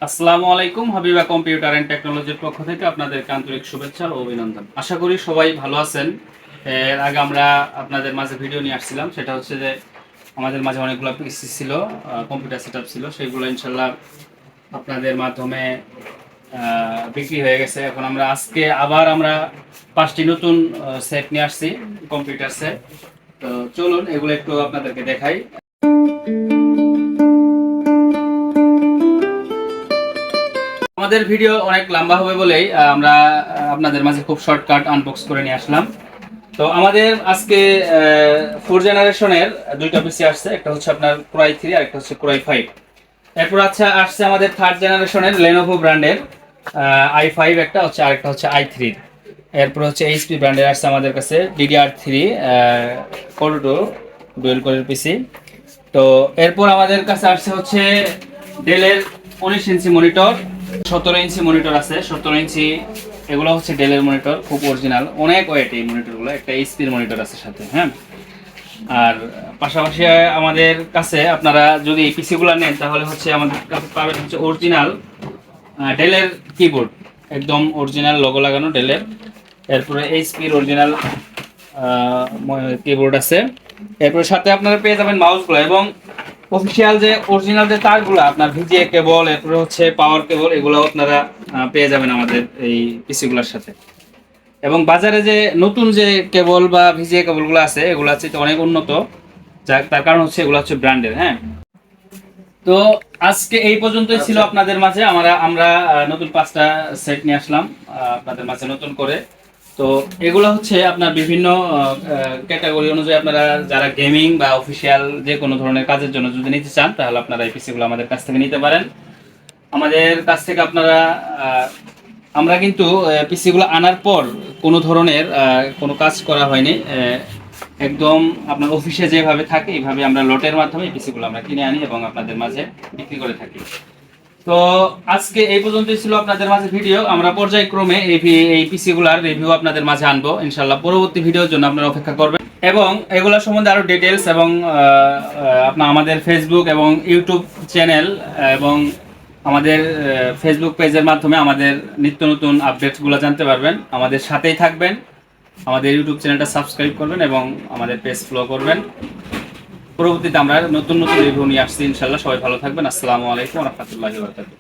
আসসালামু আলাইকুম, Habiba computer and টেকনোলজির পক্ষ থেকে আপনাদেরকে আন্তরিক শুভেচ্ছা ও অভিনন্দন। আশা করি সবাই ভালো আছেন। এর আগে আমরা আপনাদের মাঝে ভিডিও নিয়ে আসছিলাম, সেটা হচ্ছে যে আমাদের মাঝে অনেকগুলো পিসি ছিল, কম্পিউটার সেটআপ ছিল, সেইগুলো ইনশাল্লাহ আপনাদের মাধ্যমে বিক্রি হয়ে গেছে। এখন আজকে আবার আমরা 5টি নতুন সেট নিয়ে আসছি, কম্পিউটার সেট। তো চলুন এগুলো একটু আপনাদেরকে দেখাই। আমাদের ভিডিও অনেক লম্বা হবে বলেই আমরা আপনাদের মাঝে খুব শর্টকাট আনবক্স করে নিয়ে আসলাম। তো আমাদের আজকে 4 জেনারেশনের দুইটা পিসি আসছে, একটা হচ্ছে আপনার কোরাই 3 আর একটা হচ্ছে কোরাই 5। এরপর আসছে আমাদের 3rd জেনারেশনের লেনোভো ব্র্যান্ডের i5 একটা হচ্ছে, আরেকটা হচ্ছে i3। এরপর হচ্ছে এইচপি ব্র্যান্ডের আসছে আমাদের কাছে DDR3 কোর ডুয়েল কোরের পিসি। তো এরপর আমাদের কাছে আসছে হচ্ছে ডেলের 19 ইঞ্চি মনিটর, 17 ইঞ্চি মনিটর আছে, 17 ইঞ্চি। এগুলো হচ্ছে ডেলের মনিটর, খুব অরিজিনাল, অনেক ওয়েট এই মনিটরগুলো। একটা এইচপির মনিটর আছে সাথে, হ্যাঁ। আর পাশাপাশি আমাদের কাছে আপনারা যদি এই পিসিগুলো নেন তাহলে হচ্ছে আমাদের কাছে পাবেন হচ্ছে অরিজিনাল ডেলের কিবোর্ড, একদম অরিজিনাল লোগো লাগানো ডেলের। এরপরে এইচপির অরিজিনাল কিবোর্ড আছে। এরপরে সাথে আপনারা পেয়ে যাবেন মাউসগুলো এবং অফিসিয়াল যে অরিজিনাল যে তারগুলো, আপনার ভিজিএ কেবল, এরপরে হচ্ছে পাওয়ার কেবল, এগুলো আপনারা পেয়ে যাবেন আমাদের এই পিসিগুলোর সাথে। এবং বাজারে যে নতুন যে কেবল বা ভিজিএ কেবলগুলো আছে, এগুলো হচ্ছে অনেক উন্নত, তার কারণ হচ্ছে এগুলো হচ্ছে ব্র্যান্ডের, হ্যাঁ। তো আজকে এই পর্যন্তই ছিল আপনাদের মাঝে। আমরা নতুন 5টা সেট নিয়ে আসলাম আপনাদের মাঝে নতুন করে। তো এগুলো হচ্ছে আপনার বিভিন্ন ক্যাটাগরি অনুযায়ী, আপনারা যারা গেমিং বা অফিসিয়াল যে কোনো ধরনের কাজের জন্য যদি নিতে চান তাহলে আপনারা এই পিসিগুলো আমাদের কাছ থেকে নিতে পারেন। আমাদের কাছ থেকে আপনারা আমরা কিন্তু পিসিগুলো আনার পর কোনো ধরনের কোনো কাজ করা হয়নি, একদম আপনার অফিসে যেভাবে থাকে এইভাবে আমরা লটের মাধ্যমে এই পিসিগুলো আমরা কিনে আনি এবং আপনাদের মাঝে বিক্রি করে থাকি। তো আজকে এই পর্যন্তই ছিল আপনাদের মাঝে ভিডিও। আমরা পর্যায়ক্রমে এই পিসিগুলোর রিভিউ আপনাদের মাঝে আনবো ইনশাল্লাহ। পরবর্তী ভিডিওর জন্য আপনারা অপেক্ষা করবেন এবং এগুলো সম্বন্ধে আরো ডিটেলস এবং আপনার আমাদের ফেসবুক এবং ইউটিউব চ্যানেল এবং আমাদের ফেসবুক পেজের মাধ্যমে আমাদের নিত্য নতুন আপডেটসগুলো জানতে পারবেন। আমাদের সাথেই থাকবেন, আমাদের ইউটিউব চ্যানেলটা সাবস্ক্রাইব করবেন এবং আমাদের পেজ ফলো করবেন। পরবর্তীতে আমরা নতুন নতুন রিভিউ নিয়ে আসছি ইনশাল্লাহ। সবাই ভালো থাকবেন। আসসালামু আলাইকুম ওয়া রাহমাতুল্লাহি ওয়া বারাকাতুহু।